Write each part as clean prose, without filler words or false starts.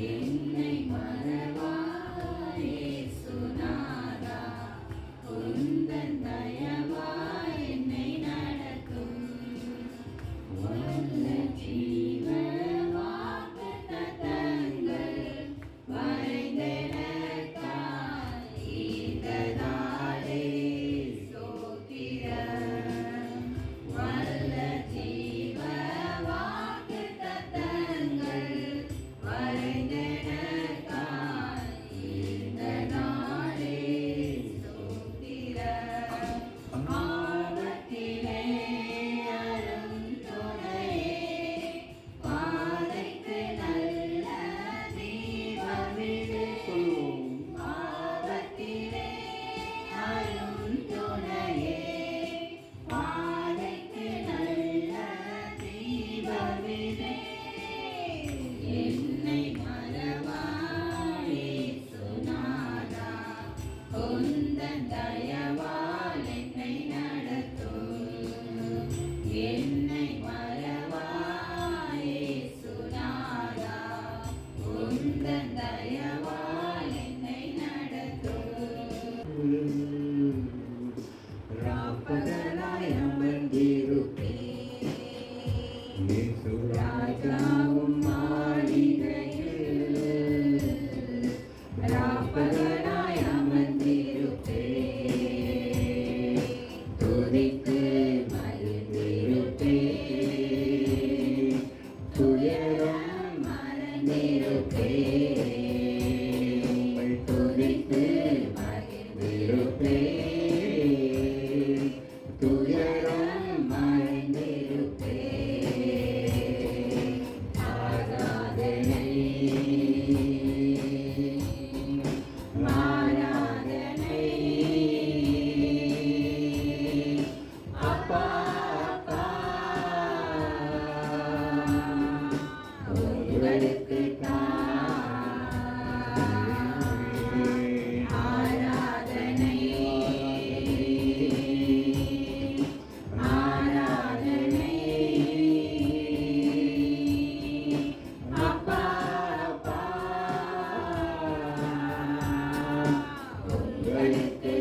என்னை மறவாய் இயேசுநாதா, உந்தன் தயவாய் என்னை நடத்தும். வல்ல ஜீவ வாக்குத்தத்தங்கள் வரைந்தெனக்காய் ஈந்ததாலே ஸ்தோத்திரம். வல்ல ஜீவ வாக்குத்தத்தங்கள் வரைந்தெனக்காய் ஈந்ததாலே ஸ்தோத்திரம். ஆபத்திலே அரும் துணையே, பாதைக்கு நல்ல தீபமிடு. ஆபத்திலே அரும் துணையே, பாதைக்கு நல்ல தீபமிடு. என்னை மறவாய் இயேசுநாதா, உந்தன் தயவால் என்னை நடத்தும். என்னை மறவாய் இயேசுநாதா, உந்தன் தயவால் என்னை நடத்தும். ராப்பகலாய் அமர்ந்திருப்பேன் இயேசு ராஜாவும் மாளிகையில். ராப்பகலாய் அமர்ந்திருப்பேன், துதித்து மகிழ்ந்திருப்பேன், துயரம் மறந்திருப்பேன், துதித்து மகிழ்ந்திருப்பேன், துயரம் மறந்திருப்பேன். ஆராதனை ஆராதனை அப்பா அப்பா, உங்களுக்கு ஆராதனை ஆராதனை அப்பா அப்பா, உங்களுக்கு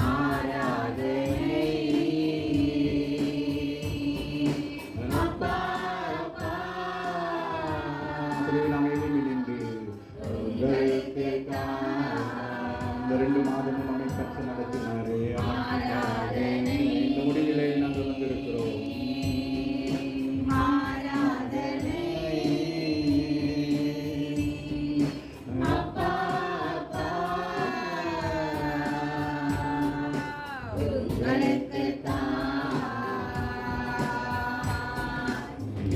ஆராதனை அப்பா அப்பா, உங்களுக்கு இந்த 2 மாதமும் நம்மை கற்று நடத்தினாரே. ஆராதனை இந்த முடிவிலே நாங்கள் வந்திருக்கிறோம். ஆராதனை அப்பா அப்பா, உங்களுக்கு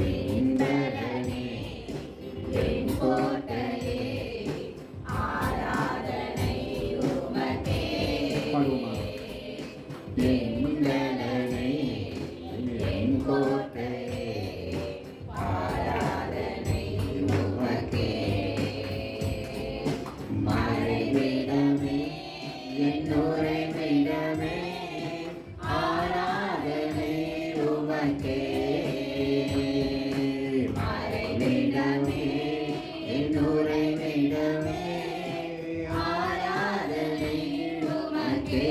என் பலனே, என் கோட்டையே, ஆராதனை உமக்கே. பாடுவோமா? என் பலனே, என் கோட்டையே, ஆராதனை உமக்கே. மறைவிடமே, என் உறைவிடமே, ஆராதனை உமக்கே. மறைவிடமே, என் உறைவிடமே, ஆராதனை உமக்கே.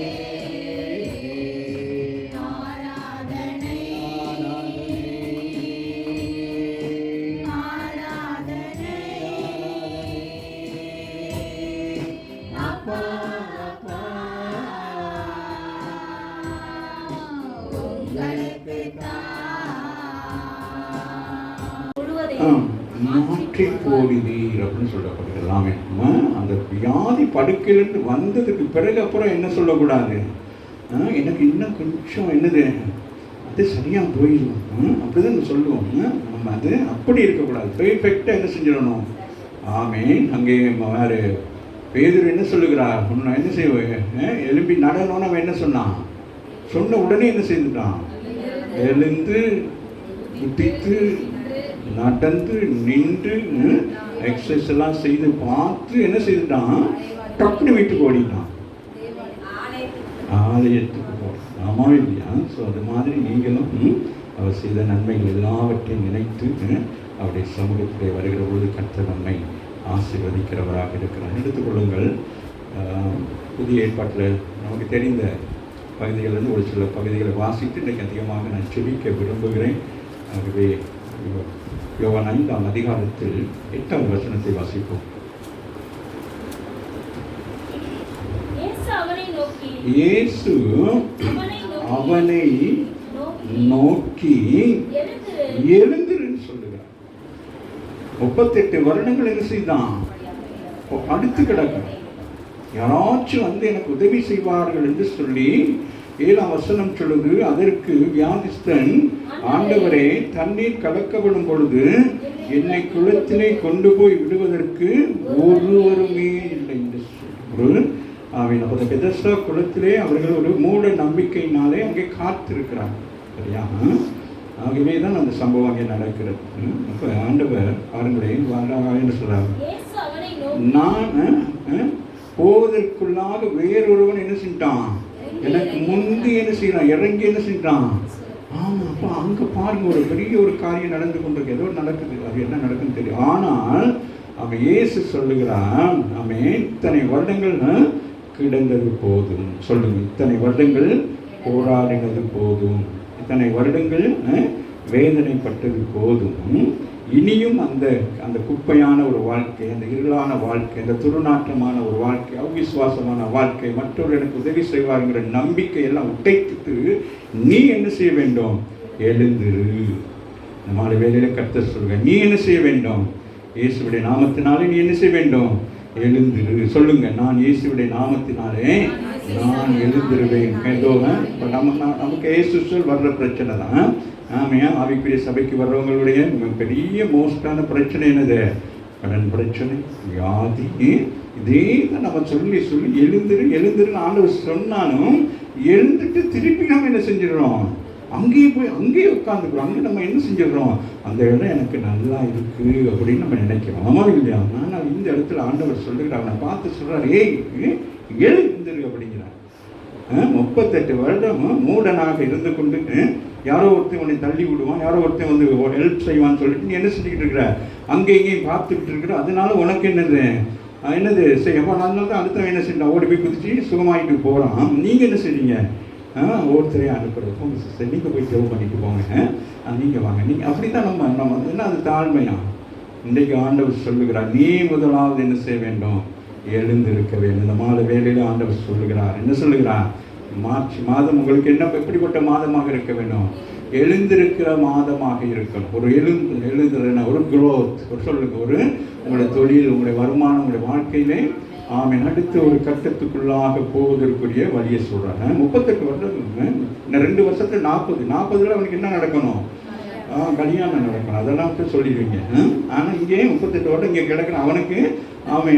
ஆராதனை ஆராதனை அப்பா அப்பா, உங்களுக்கு மாற்றி போடுவீர் அப்படின்னு சொல்லப்படுது எல்லாமே. அந்த வியாதி படுக்கையிலிருந்து வந்ததுக்கு பிறகு அப்புறம் என்ன சொல்லக்கூடாது, எனக்கு இன்னும் கொஞ்சம் என்னது அது சரியாக போயிடும் அப்படிதான் சொல்லுவோம். நம்ம அது அப்படி இருக்கக்கூடாது. பெர்ஃபெக்டாக என்ன செஞ்சிடணும். ஆமேன். அங்கே வேறு பேதுரு என்ன சொல்லுகிறார், ஒன்று என்ன செய்வேன் எலும்பி நடனோன்னு அவன் என்ன சொன்னான், சொன்ன உடனே என்ன செய்துட்டான், எழுந்து குதித்து நடந்து நின்று எக்ஸசைஸ் எல்லாம் செய்து பார்த்து என்ன செய்துட்டான், டக்குனு வீட்டுக்கு ஓடிட்டான், ஆலயத்துக்கு போகிறான். ஆமாம் இல்லையா? ஸோ அது மாதிரி நீங்களும் அவர் செய்த நன்மைகள் எல்லாவற்றையும் நினைத்து அவருடைய சமூகத்திலே வருகிற பொழுது கர்த்தர் நம்மை ஆசீர்வதிக்கிறவராக இருக்கிறார். எடுத்துக்கொள்ளுங்கள், புதிய ஏற்பாட்டில் நமக்கு தெரிந்த பகுதிகளிலிருந்து ஒரு சில பகுதிகளை வாசித்து இன்றைக்கு அதிகமாக நான் செபிக்க விரும்புகிறேன். ஆகவே யோவான் 5ஆம் அதிகாரத்தில் 8ஆம் வசனத்தை வாசிப்போம். இயேசு அவனை நோக்கி எழுந்திருன்னு சொல்லுகிறார். 38 வருடங்கள் என்ன செய்தான்? அடுத்து கிடக்கும். யாராச்சும் வந்து எனக்கு உதவி செய்வார்கள் என்று சொல்லி 7ஆம் வசனம் சொல்லுது. அதற்கு வியாதிஸ்தன், ஆண்டவரே, தண்ணீர் கலக்கப்படும் பொழுது என்னை குளத்திலே கொண்டு போய் விடுவதற்கு ஒருவருமே இல்லை என்று சொல்லி அப்போ பெதஸ்தா குளத்திலே அவர்கள் ஒரு மூட நம்பிக்கையினாலே அங்கே காத்திருக்கிறாங்க. சரியா? ஆகவே தான் அந்த சம்பவம் அங்கே நடக்கிறது. அப்போ ஆண்டவர் பாருங்களேன் என்ன சொல்றாங்க, நான் போவதற்குள்ளாக வேறொருவன் என்ன செஞ்சான், எனக்கு முந்தி என்ன செய்யறான், இறங்கி என்ன செஞ்சான். ஆமாம், அப்போ அங்கே பாருங்க ஒரு பெரிய ஒரு காரியம் நடந்து கொண்டிருக்கு. ஏதோ நடக்குது, அது என்ன நடக்குன்னு தெரியும். ஆனால் அவன் இயேசு சொல்லுகிறான், அவன் இத்தனை வருடங்கள் கிடந்தது போதும். சொல்லுங்க, இத்தனை வருடங்கள் போராடினது போதும், இத்தனை வருடங்கள் வேதனைப்பட்டது போதும். இனியும் அந்த குப்பையான ஒரு வாழ்க்கை, அந்த இருளான வாழ்க்கை, அந்த துருநாற்றமான ஒரு வாழ்க்கை, அவிசுவாசமான வாழ்க்கை, மற்றொரு எனக்கு உதவி செய்வாருங்கிற நம்பிக்கை எல்லாம் உடைத்துட்டு நீ என்ன செய்ய வேண்டும்? எழுந்திரு. இந்த மாலை வேலையில கர்த்தர் சொல்லுங்க, நீ என்ன செய்ய வேண்டும்? இயேசுவுடைய நாமத்தினாலே நீ என்ன செய்ய வேண்டும்? எழுந்திரு. சொல்லுங்க, நான் இயேசுவுடைய நாமத்தினாலே நான் எழுந்திருவேன். இப்போ நமக்கு இயேசு சொல் வர்ற பிரச்சனை தான். ஆமையா, ஆவிக்குரிய சபைக்கு வர்றவங்களுடைய பெரிய மோஸ்டான பிரச்சனை என்னது? கடன் பிரச்சனை, வியாதி. இதே தான் நம்ம சொல்லி எழுந்துருன்னு ஆண்டவர் சொன்னாலும் எழுந்துட்டு திருப்பி நம்ம என்ன செஞ்சிடறோம்? அங்கேயே உட்காந்துக்கிறோம். அங்கே நம்ம என்ன செஞ்சிடறோம்? அந்த இடம் எனக்கு நல்லா இருக்கு அப்படின்னு நம்ம நினைக்கிறோம். ஆமா இல்லையா? ஆனால் இந்த இடத்துல ஆண்டவர் சொல்லுகிறார், அவனை பார்த்து சொல்றாரு, ஏய் எழுந்துரு அப்படிங்கிறார். 38 வருடம் மூடனாக இருந்து கொண்டு யாரோ ஒருத்தன் உன்னை தள்ளி விடுவான், யாரோ ஒருத்தன் வந்து ஹெல்ப் செய்வான்னு சொல்லிட்டு நீ என்ன செஞ்சுக்கிட்டு இருக்கிற? அங்கே இங்கேயும் பார்த்துக்கிட்டு இருக்கிற. அதனால உனக்கு என்னது செய்யப்போ? அதனால தான் அடுத்த என்ன செய்யணும், ஓடி போய் குதிச்சு சுகமாயிட்டு போகிறான். நீங்கள் என்ன செய்றீங்க? ஒருத்தரையும் அனுப்புகிறோம், சிஸ்டர் நீங்கள் போய் ஜெபம் பண்ணிட்டு போங்க, நீங்கள் வாங்க, நீங்கள் அப்படி தான் நம்ம என்ன அது தாழ்மையா? இன்றைக்கு ஆண்டவர் சொல்லுகிறார், நீ முதலாவது என்ன செய்ய வேண்டும்? எழுந்திருக்க வேண்டும். இந்த மாத வேலையில் ஆண்டவர் சொல்லுகிறார், என்ன சொல்லுகிறார்? மார்ச் மாதம் உங்களுக்கு என்ன எப்படிப்பட்ட மாதமாக இருக்க வேண்டும்? எழுந்திருக்கிற மாதமாக இருக்கணும். ஒரு எழுந்துறன ஒரு க்ரோத், ஒரு சொல்லுங்க, ஒரு உங்களுடைய தொழில், உங்களுடைய வருமானம், உங்களுடைய வாழ்க்கையிலே அடுத்த ஒரு கட்டத்துக்குள்ளாக போவதற்குரிய வழியை சொல்கிறாங்க. 38 வருடம், இன்னும் 2 வருஷத்துல 40 அவனுக்கு என்ன நடக்கணும்? கல்யாணம் நடக்கணும். அதெல்லாம் சொல்லிடுவீங்க. ஆனால் இங்கே 38 வருடம் இங்கே கிடக்கணும்.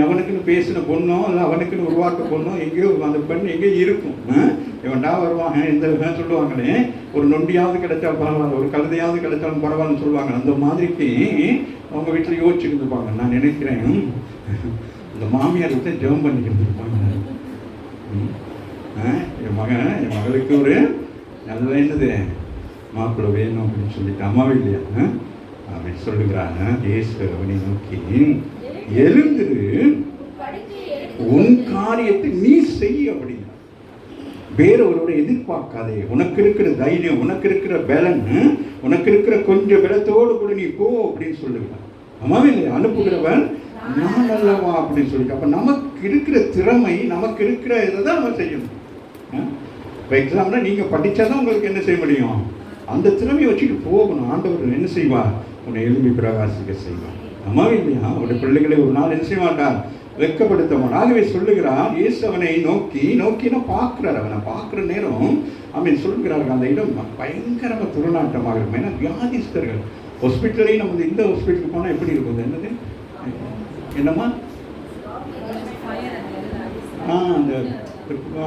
அவனுக்குன்னு பேசின பொண்ணோ இல்லை அவனுக்குன்னு உருவாக்க பொண்ணோ எங்கேயோ அந்த பெண் எங்கேயோ இருக்கும். இவன்டா வருவாங்க, இந்த சொல்லுவாங்களே, ஒரு நொண்டியாவது கிடைச்சாலும் பரவாயில்ல, ஒரு கழுதையாவது கிடைச்சாலும் பரவாயில்லன்னு சொல்லுவாங்க. அந்த மாதிரிக்கு அவங்க வீட்டில் யோசிச்சுக்கிட்டு இருப்பாங்க. நான் நினைக்கிறேன் இந்த மாமியார் விட்டு ஜெபம் பண்ணிக்கிட்டு இருப்பாங்க. என் மகளுக்கு ஒரு நல்ல என்னது மாப்பிள்ளை வேணும் அப்படின்னு சொல்லிட்டு அம்மாவே இல்லையா அப்படின்னு சொல்லுகிறாங்க. இயேசு அவனை நோக்கி, எழுந்திரு, உன் காரியத்தை நீ செய்ய அப்படிங்கிற. வேறொருவர எதிர்பார்க்காதே. உனக்கு இருக்கிற தைரியம், உனக்கு இருக்கிற பலன், உனக்கு இருக்கிற கொஞ்சம் பலத்தோடு கூட நீ போ அப்படின்னு சொல்லுகிறான். அம்மாவே இல்லையா? அனுப்புகிறவன் நான் அல்லவா அப்படின்னு சொல்லிட்டு. அப்போ நமக்கு இருக்கிற திறமை, நமக்கு இருக்கிற இதை தான் நம்ம செய்யணும். இப்போ எக்ஸாம்னா நீங்கள் படித்தா தான் உங்களுக்கு என்ன செய்ய முடியும்? அந்த திறமையை வச்சுட்டு போகணும். ஆண்டவர் என்ன செய்வார்? உன்னை எழுப்பி பிரகாசிக்க செய்வார். அம்மாவே இல்லையா? அவருடைய பிள்ளைகளை ஒரு நாள் என்ன செய்ய மாட்டார்? வெட்கப்படுத்த மாட்டார். ஆகவே சொல்லுகிறார், இயேசு அவனை நோக்கினா பார்க்குறார். அவனை பார்க்குற நேரம் அவன் சொல்லுகிறார்கள், அந்த இடம் பயங்கரமாக துர்நாற்றமாக இருக்கும். ஏன்னா வியாதிஸ்தர்கள் ஹாஸ்பிட்டலையும் நம்ம இந்த ஹாஸ்பிட்டலுக்கு போனால் எப்படி இருக்கும்? என்னது என்னம்மா? அந்த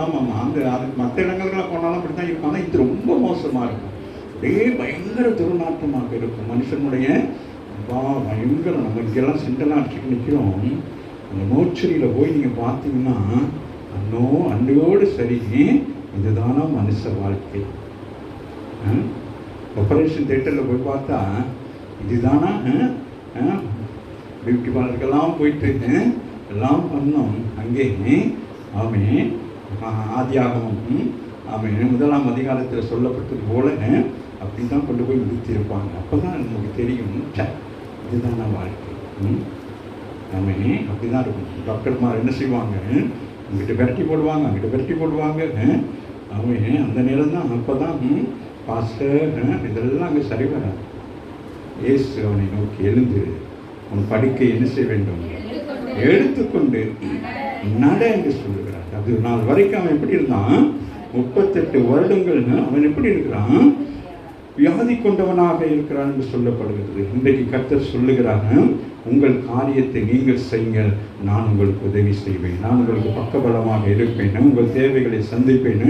ஆமாம்மா, அந்த அதுக்கு மற்ற இடங்கள்லாம் போனாலும் அப்படி தான் இருக்கும். ஆனால் இது ரொம்ப மோசமாக இருக்கும். அப்படியே பயங்கர துர்நாற்றமாக இருக்கும். மனுஷனுடைய பயங்கரம். நம்ம இங்கெல்லாம் சென்டெல்லாம் அடிச்சுட்டு நிற்கிறோம். அந்த மோச்சரியில் போய் நீங்கள் பார்த்தீங்கன்னா அன்னையோடு சரி இதுதானா மனுஷ வாழ்க்கை? ஆபரேஷன் தியேட்டரில் போய் பார்த்தா இதுதானா? பியூட்டி பார்லருக்கெல்லாம் போயிட்டு எல்லாம் பண்ணோம். அங்கே ஆமென் ஆதியாகமம் ஆமென் 1ஆம் அதிகாரத்தில் சொல்லப்பட்டது போல அப்படி தான் கொண்டு போய் நிறுத்தியிருப்பாங்க. அப்போ தான் நமக்கு தெரியும் இதுதானா வாழ்க்கை. ஆமென் அப்படி தான் இருக்கும். டாக்டர்மார் என்ன செய்வாங்க? அங்கிட்ட விரட்டி போடுவாங்க, அங்கிட்ட விரட்டி போடுவாங்க. ஆமென் அந்த நேரம் தான் அப்போ தான் பாஸ்டர் இதெல்லாம் அங்கே சரி வராது. இயேசு அவனை நோக்கி எழுந்து உன் படுக்கை என்ன செய்ய வேண்டும்? எடுத்துக்கொண்டு நட என்று சொல்லுகிறார். அது நாள் வரைக்கும் அவன் எப்படி இருந்தான்? 38 வருடங்கள் அவன் எப்படி இருக்கிறான்? வியாதி கொண்டவனாக இருக்கிறான் என்று சொல்லப்படுகிறது. இன்றைக்கு கர்த்தர் சொல்லுகிறார், உங்கள் காரியத்தை நீங்கள் செய்யுங்கள், நான் உங்களுக்கு உதவி செய்வேன், நான் உங்களுக்கு பக்கபலமாக இருப்பேன், உங்கள் தேவைகளை சந்திப்பேன்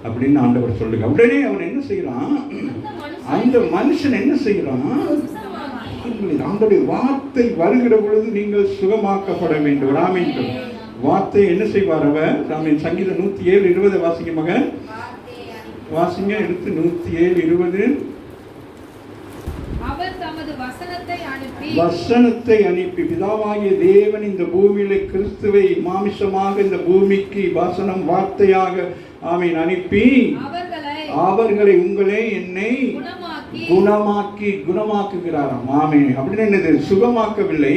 அப்படின்னு ஆண்டவர் சொல்லுங்க. உடனே அவன் என்ன செய்யறான்? அந்த மனுஷன் என்ன செய்யறான்? ஆண்டவருடைய வார்த்தை வருகிற பொழுது நீங்கள் சுகமாக்கப்பட வேண்டும். ராமேன் வார்த்தை என்ன செய்வார் அவர்? ராமேன் சங்கீதம் 107:20 வாசிங்க மகன், வாசிங்க எடுத்து 107:20. வசனத்தை அனுப்பி பிதாவாகிய தேவன் இந்த பூமியில கிறிஸ்துவை மாமிசமாக இந்த பூமிக்கு வசனம் வார்த்தையாக ஆமீன் அனுப்பி அவர்களை உங்களை என்னை குணமாக்குகிறாராம். ஆமென் அப்படின்னு என்னது? சுகமாக்கவில்லை,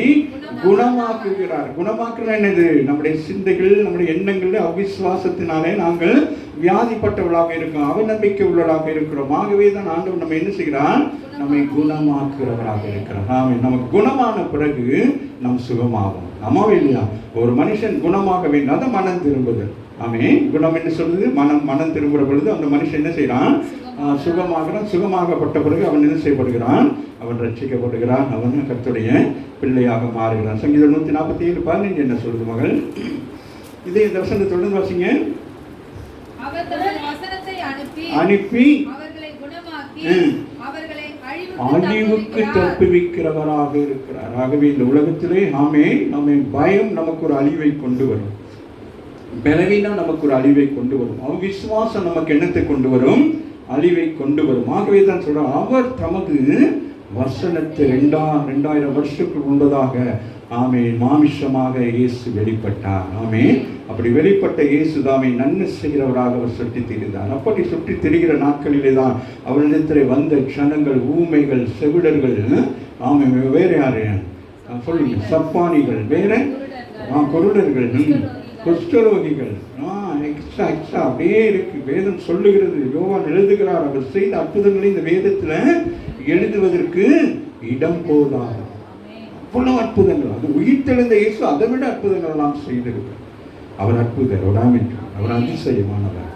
குணமாக்குகிறார். குணமாக்குனா என்னது? நம்முடைய சிந்தைகள் நம்முடைய எண்ணங்கள் அவிசுவாசத்தினாலே நாங்கள் வியாதிப்பட்டவர்களாக இருக்கிறோம், அவநம்பிக்கை உள்ளவர்களாக இருக்கிறோம். ஆகவே தான் ஆண்டவர் நம்ம என்ன செய்கிறார்? நம்மை குணமாக்குறவராக இருக்கிறார். ஆமென். நமக்கு குணமான பிறகு நம் சுகமாகும். ஆமாவே இல்லையா? ஒரு மனுஷன் குணமாக வேண்டும், அதை மனம் திரும்புதல். ஆமென். குணம் என்ன சொல்றது? மனம் திரும்புகிற பொழுது அந்த மனுஷன் என்ன செய்யறான்? சுகமாகிறான். சுகமாகப்பட்ட பிறகு அவன் என்ன செய்யப்படுகிறான்? அவன் ரட்சிக்கப்படுகிறான், அவன் கர்த்தருடைய பிள்ளையாக மாறுகிறான். சங்கீதம் 147:15 என்ன சொல்றது மகள்? இதே தர்சனத்தை தொடர்ந்து வாசிங்க. அனுப்பி அழிவுக்கு தப்புவிக்கிறவராக இருக்கிறார். ஆகவே இந்த உலகத்திலே ஆமென் பயம் நமக்கு ஒரு அழிவை கொண்டு வரும், பலவீனம் நமக்கு ஒரு அழிவை கொண்டு வரும், அவிசுவாசம் நமக்கு என்னத்தை கொண்டு வரும்? அழிவை கொண்டு வரும். ஆகவே தான் சொல்றார், அவர் தமது வசனத்தை 2000 வருஷத்துக்கு முன்பதாக ஆமென் மாமிசமாக இயேசு வெளிப்பட்டார். ஆமென். அப்படி வெளிப்பட்ட இயேசு தாமே நன்மை செய்கிறவராக அவர் சுற்றித் திரிந்தார். அப்படி சுற்றித் திரிகிற நாட்களிலே தான் அவரிடத்தில் வந்த க்ஷணங்கள், ஊமைகள், செவிடர்கள், ஆமென் வேற யாரு சொல்லுங்க? சப்பானிகள், வேற குருடர்கள், குஷ்டரோகிகள், எக்ஸ்ட்ரா அப்படியே இருக்கு. வேதம் சொல்லுகிறது, யோவான் எழுதுகிறார், அவர் செய்த அற்புதங்களை இந்த வேதத்துல எழுதுவதற்கு இடம் போதாது. அவ்வளவு அற்புதங்கள். அது உயிர்த்தெழுந்த இயேசு அதை விட அற்புதங்கள் எல்லாம் செய்திருக்கிறார். அவர் அற்புதர், அவர் அதிசயமானவர்,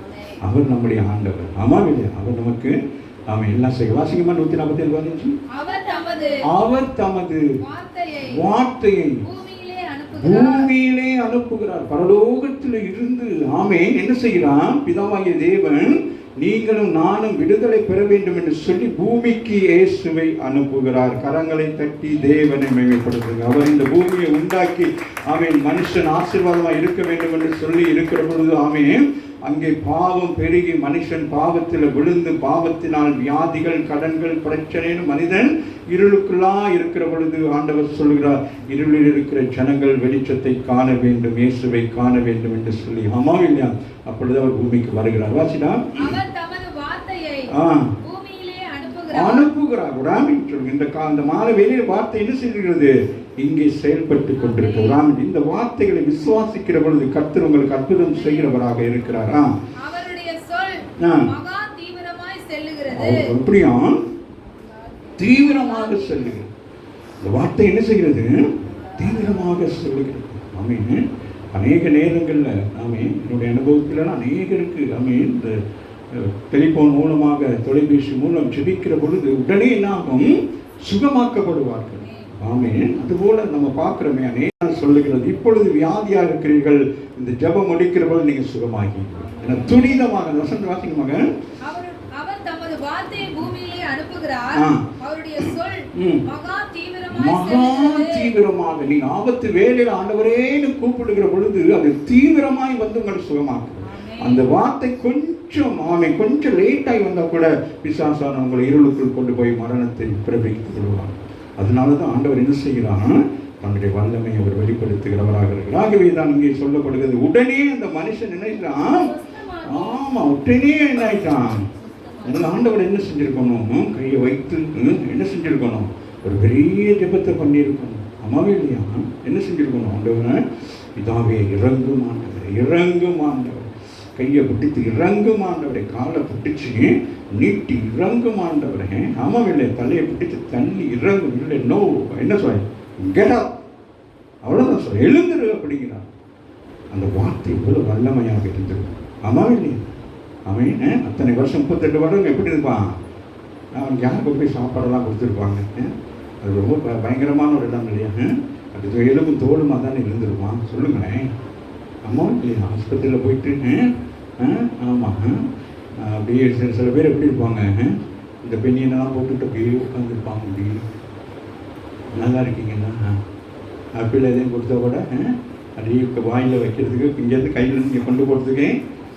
அவர் நம்முடைய ஆண்டவர். ஆமாம் இல்லையா? அவர் நமக்கு அவன் எல்லாம் செய்ய. வாசிங்கமா 147:15. அவர் தமது வார்த்தையை பூமியிலே அனுப்புகிறார். பரலோகத்தில் இருந்து ஆமென் என்ன செய்கிறான்? பிதாவாகிய தேவன் நீங்களும் நானும் விடுதலை பெற வேண்டும் என்று சொல்லி பூமிக்கு இயேசுவை அனுப்புகிறார். கரங்களை தட்டி தேவனை மகிமைப்படுத்துங்க. அவர் இந்த பூமியை உண்டாக்கி ஆமென் மனுஷன் ஆசீர்வாதமாக இருக்க வேண்டும் என்று சொல்லி இருக்கிற பொழுது ஆமென் அங்கே பாவம் பெருகி மனுஷன் பாவத்தில் விழுந்து பாவத்தினால் வியாதிகள், கடன்கள், பிரச்சனைன்னு மனிதன் இருளுக்குள்ளா இருக்கிற பொழுது ஆண்டவர் சொல்கிறார், இருளில் இருக்கிற ஜனங்கள் வெளிச்சத்தை காண வேண்டும், இயேசுவை காண வேண்டும் என்று சொல்லி. ஆமா இல்லையா? அப்பொழுது அவர் பூமிக்கு வருகிறார். வாசிடா. அனுப்புகிறார். இந்த மாலை வேலையில வார்த்தை என்ன செய்கிறது? இங்கே செயல்பட்டு கொண்டிருக்கிறார். இந்த வார்த்தைகளை விசுவாசிக்கிற பொழுது கர்த்தர் உங்களுக்கு அற்புதம் செய்கிறவராக இருக்கிறார். அப்படியா? தீவிரமாக செல்லுகிறது. இந்த வார்த்தை என்ன செய்கிறது? தீவிரமாக செல்லுகிறது. ஆமென். அநேக நேரங்கள்ல ஆமென் என்னுடைய அனுபவத்தில் அநேகருக்கு ஆமென் இந்த டெலிபோன் மூலமாக, தொலைபேசி மூலம் ஜெபிக்கிற பொழுது உடனே நாமும் சுகமாக்கப்படுவார்கள். ஆமென். அதுபோல நம்ம பார்க்கிறோமே, அநேக சொல்லுகிறது, இப்பொழுது வியாதியா இருக்கிறீர்கள், இந்த ஜெபம் முடிக்கிற பொழுது நீங்க சுகமாகி துரிதமாக வசந்த வாசிங்க மகன். அவர் தமது வார்த்தையை பூமியிலே அனுப்புகிறார். அவருடைய சொல் மகா தீவிரமாக நீங்க ஆபத்து வேலையில ஆண்டவரேன்னு கூப்பிடுகிற பொழுது அது தீவிரமாய் வந்து உங்களை சுகமாக்கும். அந்த வார்த்தை கொஞ்சம் கொஞ்சம் லேட்டாகி வந்தால் கூட பிசாசானவங்களை இருளுக்குள் கொண்டு போய் மரணத்தை பிறப்பித்து விடுவாங்க. அதனால தான் ஆண்டவர் என்ன செய்கிறான், தன்னுடைய வல்லமையை அவர் வெளிப்படுத்துகிறவராக இருக்கிறார். ஆகவே தான் இங்கே சொல்லப்படுகிறது, உடனே அந்த மனுஷன் நினைக்கிறான், உடனே என்ன ஆயிட்டான். அதனால் ஆண்டவர் என்ன செஞ்சிருக்கணும், கையை வைத்து என்ன செஞ்சிருக்கணும், ஒரு பெரிய ஜெபத்தை பண்ணியிருக்கணும். அம்மாவே இல்லையா, என்ன செஞ்சிருக்கணும், ஆண்டவர் இதாவே இறங்கும் ஆண்டவர், இறங்கும் ஆண்டவர், கையை பிடித்து இறங்கும் ஆண்டவரை, காலை பிடிச்சி நீட்டி இறங்கும் ஆண்டவரே. ஆமாம் இல்லை, தலையை பிடித்து தள்ளி இறங்கும் இல்லை, நோ என்ன சொல்ல கெட் அப், அவ்வளோதான் சொல்ல, எழுந்துரு அப்படிங்கிறான். அந்த வார்த்தை இவ்வளோ வல்லமையாக இருந்திருக்கும். ஆமாம் இல்லையா, அவன் அத்தனை வருஷம் 38 வருடம் எப்படி இருப்பான், அவன் யாருக்கு போய் சாப்பாடெல்லாம் கொடுத்துருப்பாங்க. அது ரொம்ப பயங்கரமான ஒரு இடம் இல்லையா, அது எலும்பும் தோலுமாக தானே இருந்திருப்பான். சொல்லுங்களேன். ஆமாம் இல்லையா, ஆஸ்பத்திரியில் போயிட்டு ஆமாம் அப்படியே சில பேர் எப்படி இருப்பாங்க, இந்த பெண்ணியெல்லாம் போட்டுட்டு அப்படியே உட்காந்துருப்பாங்க. அப்படி நல்லா இருக்கீங்கன்னா ஆப்பிள் எதையும் கொடுத்தா கூட அப்படியே வாயில் வைக்கிறதுக்கு, இங்கேருந்து கையில் இங்கே கொண்டு போகிறதுக்கு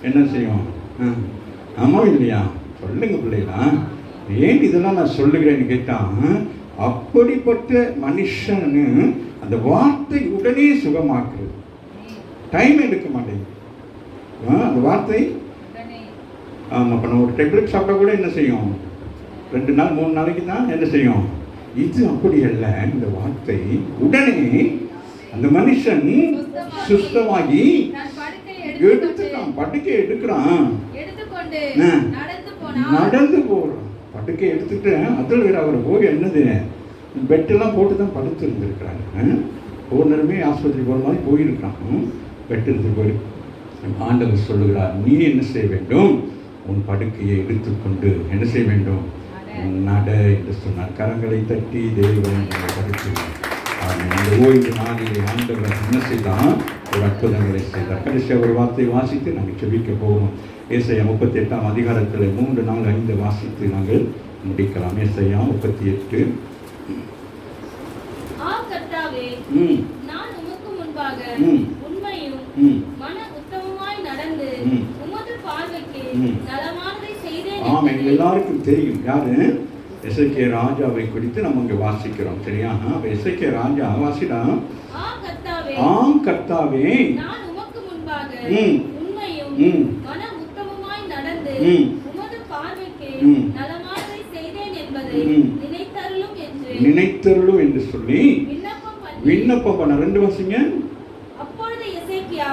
என்ன செய்யும். ஆமாம் இல்லையா, சொல்லுங்க பிள்ளைகளா. ஏன் இதெல்லாம் நான் சொல்லுகிறேன்னு கேட்டால், அப்படிப்பட்ட மனுஷன்னு அந்த வார்த்தை உடனே சுகமாக்குறது, டைம் எடுக்க மாட்டேங்குது அந்த வார்த்தை. ஆமாம், இப்போ நம்ம ஒரு டேப்லெட் சாப்பிட்டா கூட என்ன செய்யும், 2 நாள் 3 நாளைக்கு தான் என்ன செய்யும். இது அப்படி அல்ல, இந்த வார்த்தை உடனே அந்த மனுஷன் சுஸ்தமாகி எடுத்துக்கிறான், படுக்கை எடுக்கிறான், நடந்து போகிறான். படுக்கை எடுத்துட்டு அதில் வேற அவர் போய் என்னது பெட்டெல்லாம் போட்டு தான் படுத்து இருந்திருக்கிறாங்க. ஒவ்வொரு நேரமே ஆஸ்பத்திரி போகிற மாதிரி போயிருக்கான், பெட்டு இருந்து போய். ஆண்டவர் சொல்லுகிறார், நீ என்ன செய்ய வேண்டும், உன் படுக்கையை எடுத்துக்கொண்டு என்ன செய்ய வேண்டும், நட என்று சொன்னார். கரங்களை தட்டி தேவனை படுத்துகிறார். அந்த ஓய்வு நாளிலே ஆண்டவர் என்ன செய்தான், ஒரு அற்புதங்களை செய்தார். கடைசியாக ஒரு வார்த்தை வாசித்து நாங்கள் செபிக்க போகிறோம். ஏசாயா 38ஆம் அதிகாரத்தில் 3, 4, 5 வாசித்து நாங்கள் முடிக்கலாம். ஏசாயா 38. எல்லாருக்கும் தெரியும் யாரு, எசேக்கியா ராஜாவை குறித்து நம்ம இங்கே வாசிக்கிறோம். சரியா, எசேக்கியா ராஜா வாசிடா. ஆம் கர்த்தாவே, நான் உமக்கு முன்பாக உண்மையும் மன உத்தமமாய் நடந்து உமது பார்வைக்கு நலமானதை செய்தேன் என்பதை நினைத்தருளும் என்று சொல்லி விண்ணப்பம் பண்ண. 2 வாசிங்க. அப்பொழுது எசேக்கியா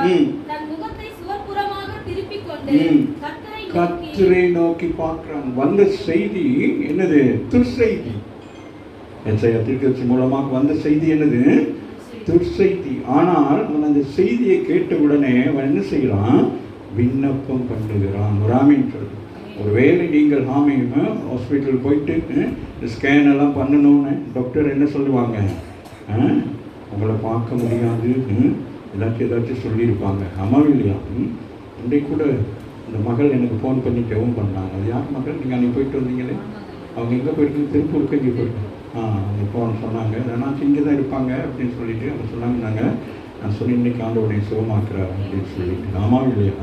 தன் முகத்தை சுவர்புறமாக திருப்பிக் கொண்டு கர்த்தரை நோக்கி பார்க்கிறான். வந்த செய்தி என்னது, துர்செய்தி. எசேக்கியா தீர்க்கதரிசி மூலமாக வந்த செய்தி என்னது, துர்செய்தி. ஆனால் அவன் அந்த செய்தியை கேட்ட உடனே அவன் என்ன செய்யறான், விண்ணப்பம் பண்ணுகிறான். ராமின்னு சொல்லு. ஒருவேளை நீங்கள் ஹாஸ்பிட்டல் போயிட்டு ஸ்கேன் எல்லாம் பண்ணணும்னு டாக்டர் என்ன சொல்லுவாங்க, உங்களை பார்க்க முடியாது, ஏதாச்சும் சொல்லியிருப்பாங்க. ஆமாம் இல்லையா. இன்றைக்கு கூட இந்த மகள் எனக்கு ஃபோன் பண்ணி ஜெபம் பண்ணாங்க. அது யார் மகள், நீங்கள் அன்றைக்கி போயிட்டு வந்தீங்களே, அவங்க எங்கே போயிட்டு, திருப்பூருக்கு இங்கே போயிட்டு அவங்க ஃபோன் சொன்னாங்க, ஆனால் இங்கே தான் இருப்பாங்க அப்படின்னு சொல்லிட்டு அவங்க சொன்னாங்க. நான் சொல்லி இன்னைக்கு ஆண்டவனை சுகமாக்குறாரு அப்படின்னு சொல்லிட்டு. ஆமாம் இல்லையா.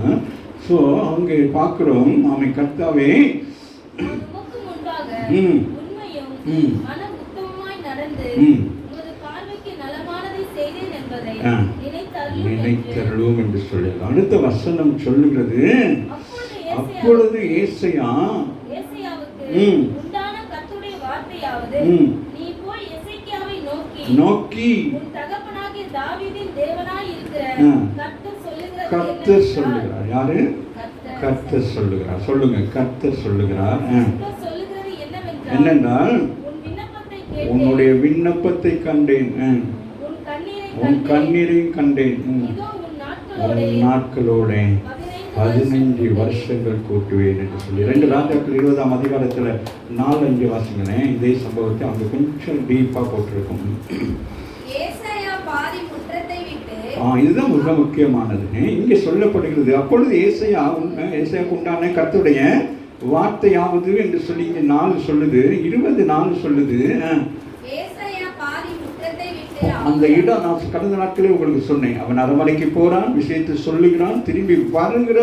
ஸோ அவங்க பார்க்குறோம், அவன் கர்த்தாவே நினைத்தருளும் என்று சொல்லலாம். அடுத்த வசனம் சொல்லுகிறது, அப்பொழுது ஏசாயா நோக்கி கர்த்தர் சொல்லுகிறார். யாரு, கர்த்தர் சொல்லுகிறார். சொல்லுங்க, கர்த்தர் சொல்லுகிறார். என்னென்றால், உன்னுடைய விண்ணப்பத்தை கண்டேன், உன் கண்ணீரையும் கண்டேன், உன் நாட்களோட 15 வருஷங்கள் கூட்டுவேன் என்று சொல்லி. 2 ராஜாக்கள் 20ஆம் அதிகாரத்தில் 4-5 வாசிங்களேன். இதே சம்பவத்தை அவங்க கொஞ்சம் டீப்பாக போட்டிருக்கும். இதுதான் மிக முக்கியமானது. இங்கே சொல்லப்படுகிறது, அப்பொழுது ஏசாயாவுக்கு உண்டான கர்த்தருடைய வார்த்தையாவது என்று சொல்லி இங்கே 4 சொல்லுது, 24 சொல்லுது. அந்த இடம் நான் கடந்த நாட்களே உங்களுக்கு சொன்னேன். அவன் அரண்மனைக்கு போறான், விஷயத்தை சொல்லுகிறான், திரும்பி வருகிற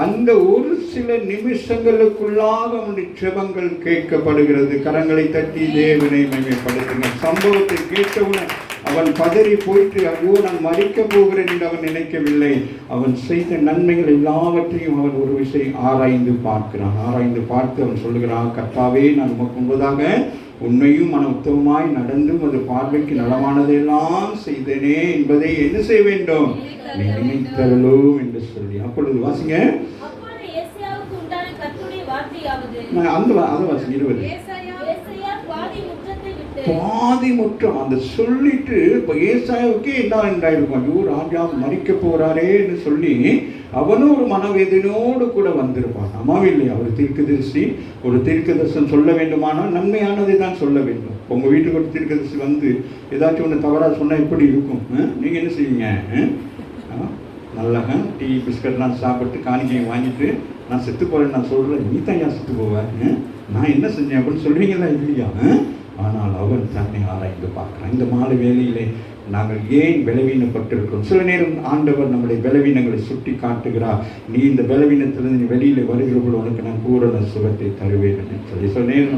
அந்த ஒரு சில நிமிஷங்களுக்குள்ளாக அவனுடைய ஜெபங்கள் கேட்கப்படுகிறது. கரங்களை தட்டி தேவனை மகிமைப்படுத்துங்க. சம்பவத்தை கேட்டவுடன் அவன் பதறி போயிட்டு, ஐயோ நான் மறிக்க போகிறேன் என்று அவன் நினைக்கவில்லை. அவன் செய்த நன்மைகள் எல்லாவற்றையும் அவன் ஒரு விஷயம் ஆராய்ந்து பார்க்கிறான். ஆராய்ந்து பார்த்து அவன் சொல்லுகிறான், கர்த்தாவே நான் உமக்கு முன்பதாக உண்மையும் மன உத்தமமாய் நடந்தும் அது பார்வைக்கு நலமானதெல்லாம் செய்தனே என்பதை என்ன செய்ய வேண்டும், நினைத்தருளோ என்று சொல்லி. அப்பொழுது வாசிங்க அந்த அதை வாசிங்க 20. பாதி முற்றம் அந்த சொல்லிட்டு இப்போ ஏசாயாவுக்கே என்ன என்றாயிருக்கும், ஐயோ ராஜா மறிக்க போறாரேன்னு சொல்லி அவனும் ஒரு மனவேதனையோடு கூட வந்திருப்பான். அம்மாவே இல்லையா? ஒரு தீர்க்கதரிசி ஒரு தீர்க்கதரிசனம் சொல்ல வேண்டுமானால் நன்மையானதை தான் சொல்ல வேண்டும். உங்கள் வீட்டுக்கு ஒரு தீர்க்கதரிசி வந்து ஏதாச்சும் ஒன்று தவறாக சொன்னால் எப்படி இருக்கும்? நீங்கள் என்ன செய்வீங்க? நல்லா டீ பிஸ்கட்லாம் சாப்பிட்டு காணிக்கையை வாங்கிட்டு நான் செத்து போகிறேன்னு நான் சொல்கிறேன், நீ தான் ஏன் செத்து போவேன், நான் என்ன செஞ்சேன் அப்படின்னு சொல்லுவீங்களா? இல்லையா? ஆனால் அவன் தன்னை ஆராய்ந்து பார்க்கிறான். இந்த மாலை வேளையிலே நாங்கள் ஏன் பலவீனப்பட்டிருக்கிறோம்? சில நேரம் ஆண்டவர் நம்முடைய பலவீனங்களை சுட்டி காட்டுகிறார். நீ இந்த பலவீனத்திலிருந்து நீ வெளியில் வருகிறபோது உனக்கு நான் பூரண சுகத்தை தருவேன் என்று சொல்லி. சில நேரம்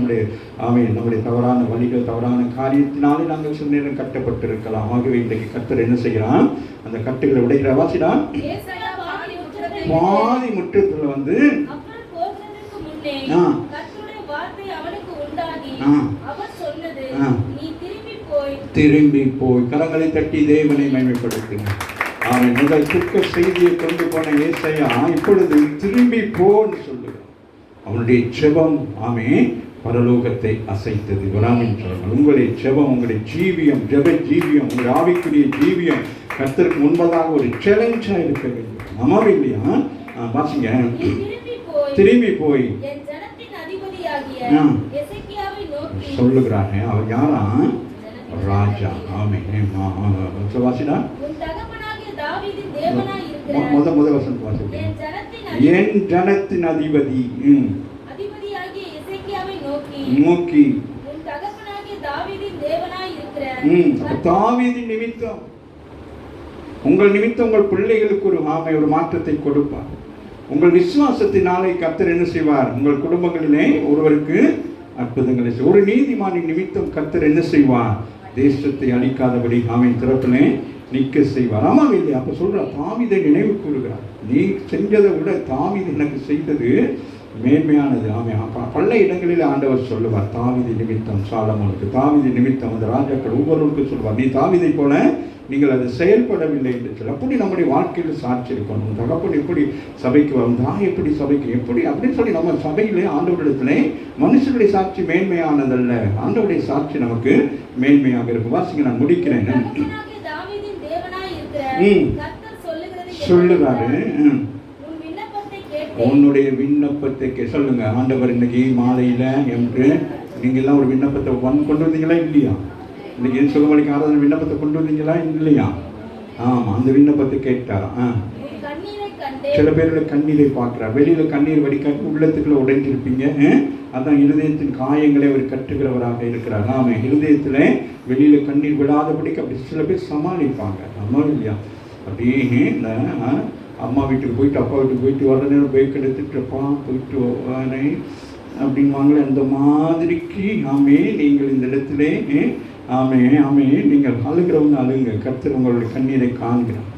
நம்முடைய தவறான வழிகள், தவறான காரியத்தினாலே நாங்கள் சில நேரம் கட்டப்பட்டிருக்கலாம். ஆகவே இன்றைக்கு கர்த்தர் என்ன செய்கிறான்? அந்த கட்டுகளை உடைக்கிற வாசிடான். பாதி முற்றத்தில் வந்து திரும்பி போய் கரங்களை தட்டி தேவனை மகிமைப்படுத்தின. அவன் முதல் துக்க செய்தியை கொண்டு போன ஏசாயா இப்பொழுது திரும்பி போன்னு சொல்லுகிறான். அவனுடைய ஜெபம் பரலோகத்தை அசைத்தது. உங்களுடைய ஜெபம், உங்களுடைய ஜீவியம், ஜெப ஜீவியம், உங்களுடைய ஆவிக்குரிய ஜீவியம் கர்த்தருக்கு முன்பதாக ஒரு சேலஞ்சா இருக்க வேண்டும். ஆமாவே இல்லையா? வாசிங்க. திரும்பி போய் சொல்லுகிறாங்க. அவன் யாரா? ராஜா. வாசிடா முத வசனம் வாசி. என் ஜனத்தின் அதிபதி நோக்கி தாவீதின் நிமித்தம், உங்கள் நிமித்தம் உங்கள் பிள்ளைகளுக்கு ஒரு மாற்றத்தை கொடுப்பார். உங்கள் விசுவாசத்தினாலே கர்த்தர் என்ன செய்வார்? உங்கள் குடும்பங்களிலே ஒருவருக்கு அற்புதங்களை செய்வார். ஒரு நீதிமானின் நிமித்தம் கர்த்தர் என்ன செய்வார்? தேசத்தை அழிக்காதபடி திறப்பிலே நிற்க செய்வார். ஆமாம் இல்லையா? அப்போ சொல்கிறார், தாவீதை நினைவு கூறுகிறார். நீ செஞ்சதை விட தாவீது எனக்கு செய்தது மேன்மையானது. பல இடங்களில் ஆண்டவர் சொல்லுவார், தாவீது நிமித்தம் சாலமோனுக்கு, தாவீது நிமித்தம் அந்த ராஜாக்கள் ஒவ்வொருவருக்கும் சொல்வார், நீ தாவீதை போல நீங்கள் அது செயல்படவில்லை என்று சொல்லி. அப்படி நம்முடைய வாழ்க்கையில் சாட்சி இருக்கணும். தகப்பன் எப்படி சபைக்கு வரும், தாய் எப்படி சபைக்கு எப்படி அப்படின்னு சொல்லி நம்ம சபையிலே ஆண்டவரிடத்திலே மனுஷனுடைய சாட்சி மேன்மையானதல்ல, ஆண்டவருடைய சாட்சி நமக்கு மேன்மையாக இருக்கும். வாசிங்க, நான் முடிக்கிறேன். சொல்லுறாரு, உன்னுடைய விண்ணப்பத்தை சொல்லுங்க. ஆண்டவர் இன்னைக்கு மாலையில என்று நீங்க எல்லாம் ஒரு விண்ணப்பத்தை கொண்டு வந்தீங்களா இல்லையா? இன்னைக்கு சுகமளிக்க ஆராதனை விண்ணப்பத்தை கொண்டு வந்தீங்களா இல்லையா? அந்த விண்ணப்பத்தை கேட்டாரா? சில பேருடைய கண்ணீரை பார்க்கிறார். வெளியில கண்ணீர் வடிக்காட்டி உள்ளத்துக்குள்ள உடைஞ்சிருப்பீங்க. அதான் இருதயத்தின் காயங்களை அவர் கட்டுகிறவராக இருக்கிறார். இருதயத்துல வெளியில கண்ணீர் விடாதபடிக்கு அப்படி சில பேர் சமாளிப்பாங்க. அம்மா இல்லையா? அப்படியே அம்மா வீட்டுக்கு போயிட்டு அப்பா வீட்டுக்கு போயிட்டு வர நேரம் பைக் எடுத்துட்டுப்பா போயிட்டு வரேன் அப்படின்வாங்களே, அந்த மாதிரிக்கு நீங்கள் இந்த இடத்துல நீங்கள் அழுகிறவங்க அழுங்க. கர்த்தர் உங்களுடைய கண்ணீரை காண்கிறார்.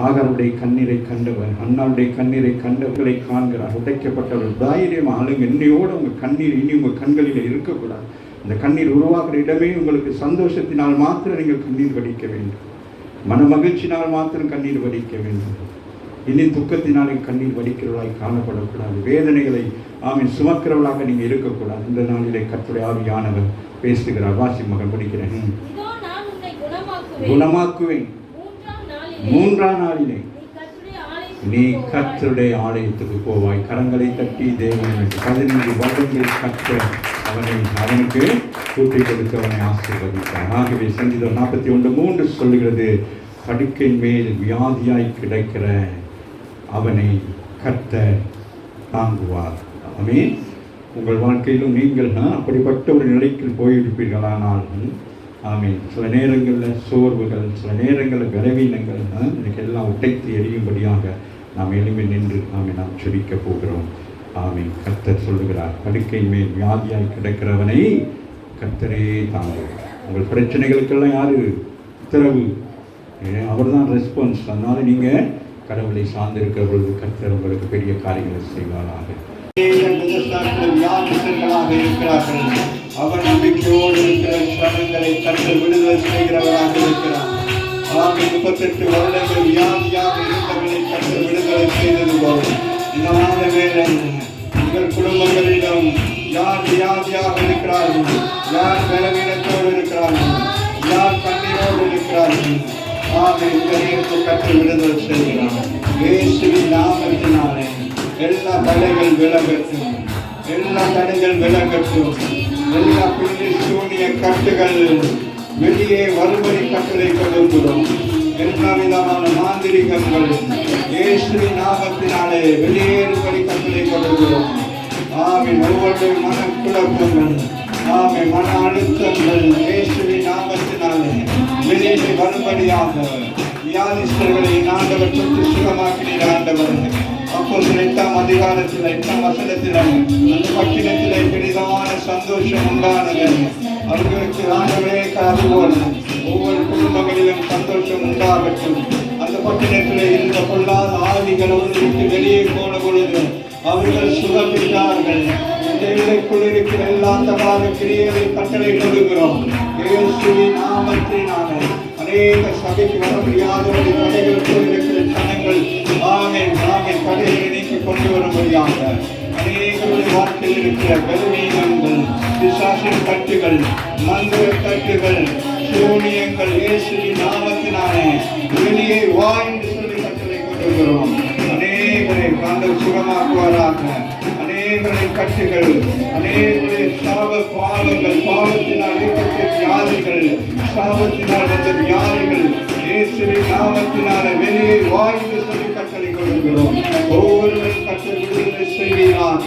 ஆகாருடைய கண்ணீரை கண்டவர், அண்ணாவுடைய கண்ணீரை கண்டவர்களை காண்கிறார். உடைக்கப்பட்டவர்கள் தைரியம் அழுங்க. இன்னையோடு உங்கள் கண்ணீர் இனி உங்கள் கண்களில் இருக்கக்கூடாது. இந்த கண்ணீர் உருவாக்குற இடமே உங்களுக்கு சந்தோஷத்தினால் மாத்திரம் நீங்கள் கண்ணீர் வடிக்க வேண்டும். மன மகிழ்ச்சினால் மாத்திரம் கண்ணீர் வடிக்க வேண்டும். இனி துக்கத்தினாலே கண்ணீர் வடிக்கிறவர்களாய் காணப்படக்கூடாது. வேதனைகளை சுமக்கிறவர்களாக நீங்கள் இருக்கக்கூடாது. இந்த நாளிலே கர்த்தருடைய ஆவியானவர் பேசுகிறார். வாசி மகன் படிக்கிறேன். குணமாக்குவேன், மூன்றாம் நாளிலே நீ கர்த்தருடைய ஆலயத்துக்கு போவாய். கரங்களை தட்டி தேவனை 15 வருடங்கள் கர்த்தர் அவனுக்கு கூட்டி கொடுத்து அவனை ஆசீர்வதித்தார். ஆகவே சங்கீதம் 41:3 சொல்லுகிறது, படுக்கையின் மேல் வியாதியாய் கிடைக்கிற அவனை கர்த்தர் தாங்குவார். உங்கள் வாழ்க்கையிலும் நீங்கள் அப்படிப்பட்ட ஒரு நிலைக்கு போயிருப்பீர்களானால் ஆமீன். சில நேரங்களில் சோர்வுகள், சில நேரங்களில் பலவீனங்கள் இன்னைக்கு எல்லாம் உடைத்து எரியும்படியாக நாம் எழும்பி நின்று நாம் செபிக்க போகிறோம். ஆமீன். கர்த்தர் சொல்லுகிறார், படுக்கை மேல் வியாதியாய் கிடக்கிறவனை கர்த்தரே தாங்குவார். உங்கள் பிரச்சனைகளுக்கெல்லாம் யார் உத்தரவு? அவர் தான் ரெஸ்பான்ஸ். அதனால் நீங்கள் கடவுளை சார்ந்திருக்கிற பொழுது கர்த்தர் உங்களுக்கு பெரிய காரியங்களை செய்வாராக. இருக்கிறார்கள். அவர் நம்பிக்கையோடு இருக்கிற சனங்களை கர்த்தர் விடுதலை செய்கிறவராக இருக்கிறார். 38 வருடங்கள் வியாதியாக இருந்தவர்களை கர்த்தர் விடுதலை செய்தது போல இந்த மாத வேளை உங்கள் குடும்பங்களிடம் யார் வியாதியாக இருக்கிறார்கள், யார் பலவீனத்தோடு இருக்கிறார்கள், யார் கண்ணீரோடு இருக்கிறார்கள், இந்த நேரத்தை கர்த்தர் விடுதலை செய்கிறார். இயேசுவின் நாமத்தினாலே எல்லா தடைகள் விலகட்டும், எல்லா தடைகள் விலகட்டும், எல்லா பிள்ளை சூனிய கட்டுகள் வெளியே வரும்படி கட்டளை கொடுக்கிறோம். எல்லா விதமான மாந்திரிகங்கள் இயேசுவின் நாமத்தினாலே வெளியேறும்படி கட்டளை கொடுக்கிறோம். ஒவ்வொரு மனக்குழப்பங்கள், மன அழுத்தங்கள் இயேசுவின் நாமத்தினாலே வெளியே வரும்படியாக வியாதிஸ்தர்களை ஆண்டவர் தொட்டு சுகமாக்கினீர். ஆண்டவர் அப்போஸ்தலர் 8ஆம் அதிகாரத்தில் 8ஆம் வசனத்தில் அந்த பட்டினத்திலே பெரிதான சந்தோஷம் உண்டானது. அவர்களுக்கு ஆண்டவரே அதுபோல ஒவ்வொரு குடும்பங்களிலும் சந்தோஷம் உண்டாகட்டும். அந்த பட்டினத்திலே இருந்த பொல்லாத ஆவிகள் அவர்களுக்கு வெளியே போன பொழுது அவர்கள் சுகம் பெற்றார்கள். எல்லைக்குள் இருக்கிற எல்லா தகாத கிரியைகளை கட்டளை கொடுக்கிறோம். இயேசுவின் நாமத்தினாலே அநேக சபைக்கு வர முடியாதவர்கள் தடைகளுக்குள் இருக்கிற ஜனங்கள் தடைகளை நீக்கி கொண்டு வரும்படியாக அநேகருடைய வாழ்க்கையில் இருக்கிற பலவீனங்கள், பிசாசின் கட்டுகள், மந்திர கட்டுகள், சூனியங்கள் இயேசுவின் நாமத்தினாலே வெளியே வா என்று சொல்லி கட்டளை கொண்டிருக்கிறோம். அநேகரை ஆண்டவர் சுகமாக்குவாராக. அநேகரை கட்டுகள், அநேகரை சாப பாவங்கள், பாவத்தினால் ஏற்பட்ட வியாதிகள், சாபத்தினால் வந்த வியாதிகள் இயேசுவின் நாமத்தினால வெளியே வா என்று சொல்லி கட்டளை கொடுக்கிறோம். ஒவ்வொருவரும் கட்டளை விடுதலை செய்வீராக.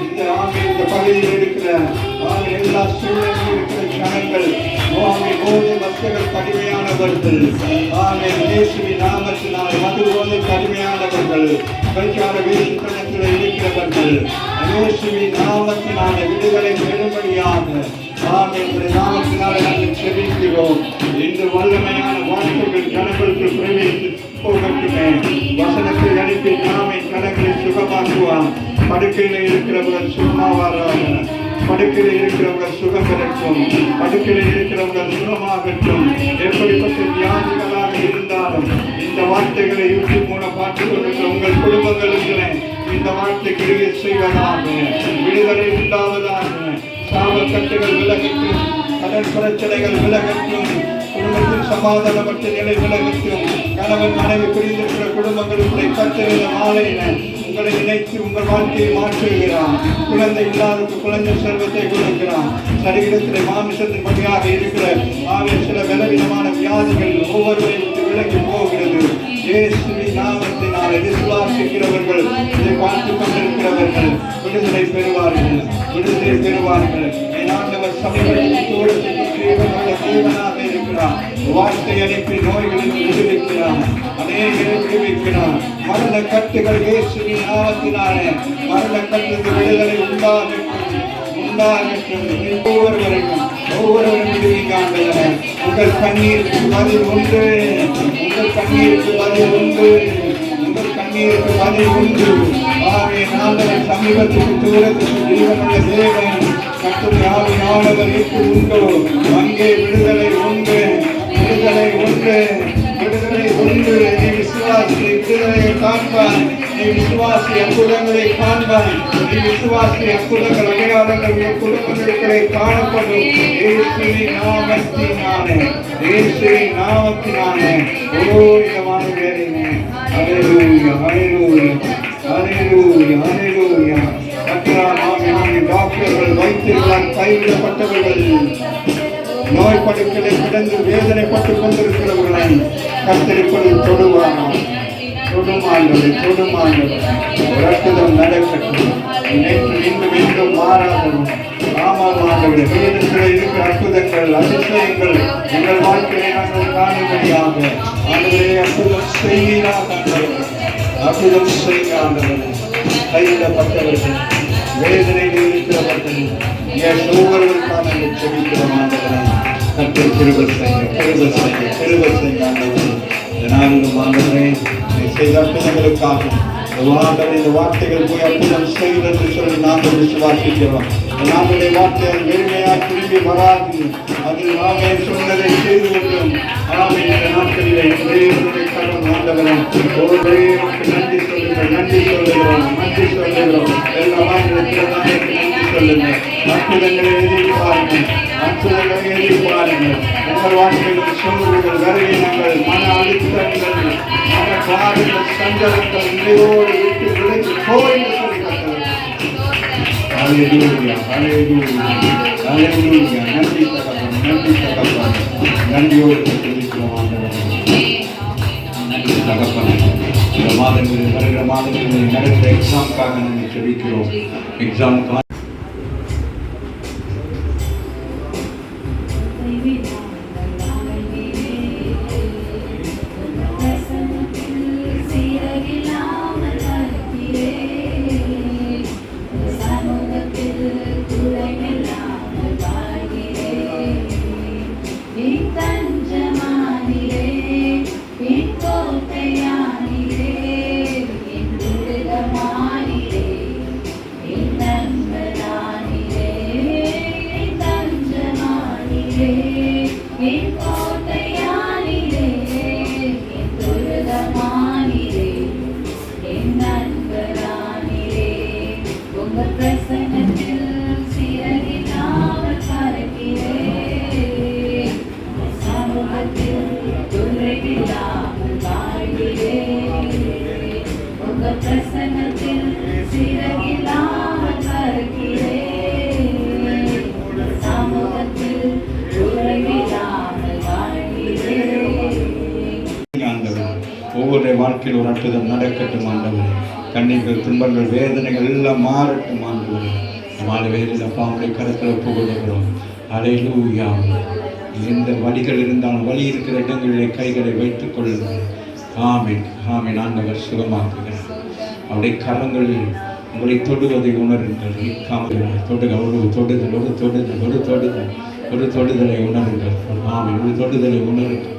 இந்த பகுதியில் இருக்கிற எல்லா சூழலில் இருக்கிற ஜனங்கள் போதை வஸ்துகள் கடுமையானவர்கள், இயேசுவின் நாமத்தினால் மது போதை கடுமையானவர்கள், பிரச்சார வேசுத்தனத்தில் இருக்கிறவர்கள் இயேசுவின் நாமத்தினால விடுதலை பெறும்படியாக நாமத்தினால நாங்கள் செபிக்கிறோம். இன்று வல்லமையான வார்த்தைகள் ஜனங்களுக்கு பிரவேசித்து போகட்டுமே. வசனத்தை அனுப்பி நாமை கணங்களை சுகமாக்குவான். படுக்கையில் இருக்கிறவர்கள் சுகமாவாராக. படுக்கையில் இருக்கிறவர்கள் சுகம் பெறட்டும். படுக்கையில் இருக்கிறவர்கள் சுகமாகட்டும். எப்படிப்பட்ட வியாதிகளாக இருந்தாலும் இந்த வார்த்தைகளை யூடியூப் மூலம் பார்த்துக் கொண்டிருக்கிற உங்கள் குடும்பங்களுக்கு இந்த வார்த்தை கிரியை செய்வதாக, விடுதலை உண்டாவதாக, சாபக்கட்டுகள் விலகட்டும், கடன் பிரச்சனைகள் விலகட்டும், குடும்பத்தில் சமாதானமற்ற நிலை விலகட்டும். கணவன் மனைவி புரிந்திருக்கிற குடும்பங்களுக்குள்ளே கர்த்தர் மாலையில உங்களை இணைத்து உங்கள் வாழ்க்கையை மாற்றுகிறான். குழந்தை இல்லாதவருக்கு குழந்தை செல்வத்தை கொடுக்கிறான். சரீரத்திலே மாமிசத்தின் வழியாக இருக்கிற சில பலவீனமான வியாதிகள் ஒவ்வொருவரை விட்டு விலகி போகிறது. இயேசுவின் நாமத்தினாலே விசுவாசிக்கிறவர்கள், இதை பார்த்து கொண்டிருக்கிறவர்கள் விடுதலை பெறுவார்கள், விடுதலை பெறுவார்கள். ஆண்டவர் சமீபத்தில் தூரத்துக்கு ஜீவனாக இருக்கிறார். வார்த்தை அனுப்பி நோய்களை விடுவிக்கிறார், அநேகரை விடுவிக்கிறார். மரண கட்டுகள் இயேசுவின் நாமத்தினாலே மரண கட்டுக்கு விடுதலை உண்டாகட்டும். ஒவ்வொருவரும் விடுவிக்காண்டவர். உங்கள் கண்ணீருக்கு பதில் உண்டு, உங்கள் கண்ணீருக்கு பதில் உண்டு, உங்கள் கண்ணீருக்கு பதில் உண்டு. ஆண்டவர் சமீபத்துக்கு தூரத்துக்கு ஜீவனுள்ள தேவன் கர்த்தருடைய ஆவியானவர் எப்போ உண்டோ அங்கே விடுதலை உண்டு, விடுதலை உண்டு, விடுதலை உண்டு. நீ விசுவாசி விடுதலையை காண்பாய், நீ விசுவாசி அற்புதங்களை காண்பாய், நீ விசுவாசி அற்புதங்கள் அடையாளங்கள் குடும்பங்களுக்களை காணப்படும். இயேசுவின் நாமத்தினாலே, இயேசுவின் நாமத்தினாலே. இந்த மாநில ஹல்லேலூயா, ஹல்லேலூயா, ஹல்லேலூயா, ஹல்லேலூயா. டாக்டர்கள், வைத்தியர்களால் கைவிடப்பட்டவர்கள், நோய் படுக்கையை கிடந்து வேதனைப்பட்டுக் கொண்டிருக்கிறவர்களை கர்த்தர் தொடுவார்கள். தொடுமாங்கள் ரத்தம் நடக்கட்டும். நேற்று இன்று மீண்டும் மாறாதவன் ஆமாம் ஆண்டவரே, வேதத்தில் இருக்கிற அற்புதங்கள் அதிசயங்கள் எங்கள் வாழ்க்கையை நாங்கள் காணும்படியாக ஆண்டவரே அற்புதம் செய்கிறார். அற்புதம் செய்ய ஆண்டவரே, கைவிடப்பட்டவர்கள், வேதனையில் இருக்கிறவர்கள், ஒவ்வொருவருக்காக நாங்கள் செபிக்கிறோம் ஆண்டவரே. கர்த்தர் கிருபை செய்ய ஆண்டவரே. இதனாலும் ஆண்டவரே செய்த அற்புதங்களுக்காக இந்த வார்த்தைகள் போய் அற்புதம் செய்வது என்று சொல்லி நாங்கள் விசுவாசிக்கிறோம். நாங்களுடைய வார்த்தைகள் வெறுமையாக திரும்பி வராது. அதில் நாமே சொன்னதை செய்து கொண்டோம். ஆனால் இந்த நாட்களிலே ஆண்டவரே நன்றி சொல்லுங்கள், நன்றி சொல்லுகிறோம். எல்லாம் நன்றி சொல்லுங்கள். அற்புதங்களை எதிர்பாருங்கள், உங்கள் வாழ்க்கையில் சொல்லுங்கள். வருகை நாங்கள் மன அழுத்தங்கள், மன பாடுகள், சஞ்சலங்கள் நிலையோடு விட்டு விலகி போய் சொல்லி நன்றி தகப்பன், நன்றியோடு தெரிவிக்கிறோம். நன்றி தகப்பன். இந்த மாதங்களில் வருகிற மாதங்களில் நடக்கிற எக்ஸாமுக்காக நாங்கள் தெரிவிக்கிறோம். எக்ஸாமுக்காக ஒவ்வொரு வாழ்க்கையில் ஒரு அற்புதம் நடக்கட்டும் ஆண்டவரே. கண்ணீர்கள், துன்பங்கள், வேதனைகள் எல்லாம் மாறட்டும் ஆண்டவரே. மாலை வேலையில் அப்பாவுடைய கருத்தில் ஒப்புக்கொள்கிறோம். அல்லேலூயா. எந்த வலிகள் இருந்தாலும் வலி இருக்கிற இடங்களிலே கைகளை வைத்துக் கொள்ளுங்கள். ஆமென், ஆமென். ஆண்டவர் சுகமாக்குகிறார். அவருடைய கரங்களில் உங்களை தொடுவதை உணருங்கள். ஒரு தொடுதலை உணருங்கள். ஆமென், ஒரு தொடுதலை உணருங்கள்.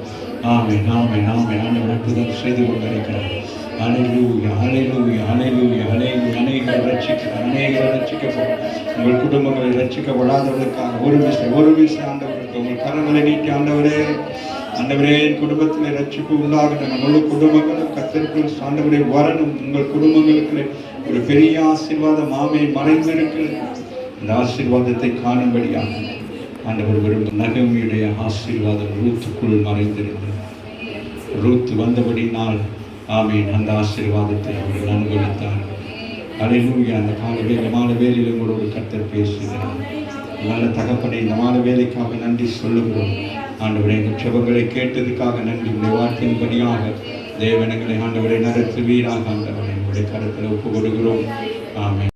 ஆமென், ஆமென், ஆமென். ஆண்டவர் அற்புதம் செய்து கொண்டிருக்கிறார். அல்லேலூயா, அல்லேலூயா, அல்லேலூயா, அல்லேலூயா. அநேகரை ரட்சிக்கப்படும். உங்கள் குடும்பங்களை ரட்சிக்கப்படாதவர்களுக்காக ஒரு விஷயம் ஆண்டவருக்கு உங்கள் கரங்களை நீட்டி ஆண்டவரே என் குடும்பத்தில் ரட்சிப்பு உண்டாகட்டும். முழு குடும்பங்களும் கர்த்தருக்குள் ஆண்டவரே வரணும். உங்கள் குடும்பங்களுக்கு ஒரு பெரிய ஆசீர்வாதம் மறைந்திருக்கிறது. இந்த ஆசீர்வாதத்தை காணும்படியாக ஆண்டவர் விரும்பும் நகமியுடைய ஆசீர்வாதம் ரூத்துக்குள் மறைந்திருந்தது. ரூத் வந்தபடினால் ஆமீன் அந்த ஆசீர்வாதத்தை அவர்கள் அனுபவித்தார். அல்லேலூயா. அந்த மாலை வேலையில் உங்களோடு கர்த்தர் பேசுகிறார். நல்ல தகப்பனை இந்த மாலை வேலைக்காக நன்றி சொல்லுகிறோம். ஆண்டவரை எங்கள் ஜெபங்களை கேட்டதுக்காக நன்றி. இந்த வார்த்தையின்படியாக தேவனங்களை ஆண்டவரை நடத்துவீராக ஆண்டவரை உங்களுடைய கருத்தில் ஒப்பு கொடுக்கிறோம். ஆமென்.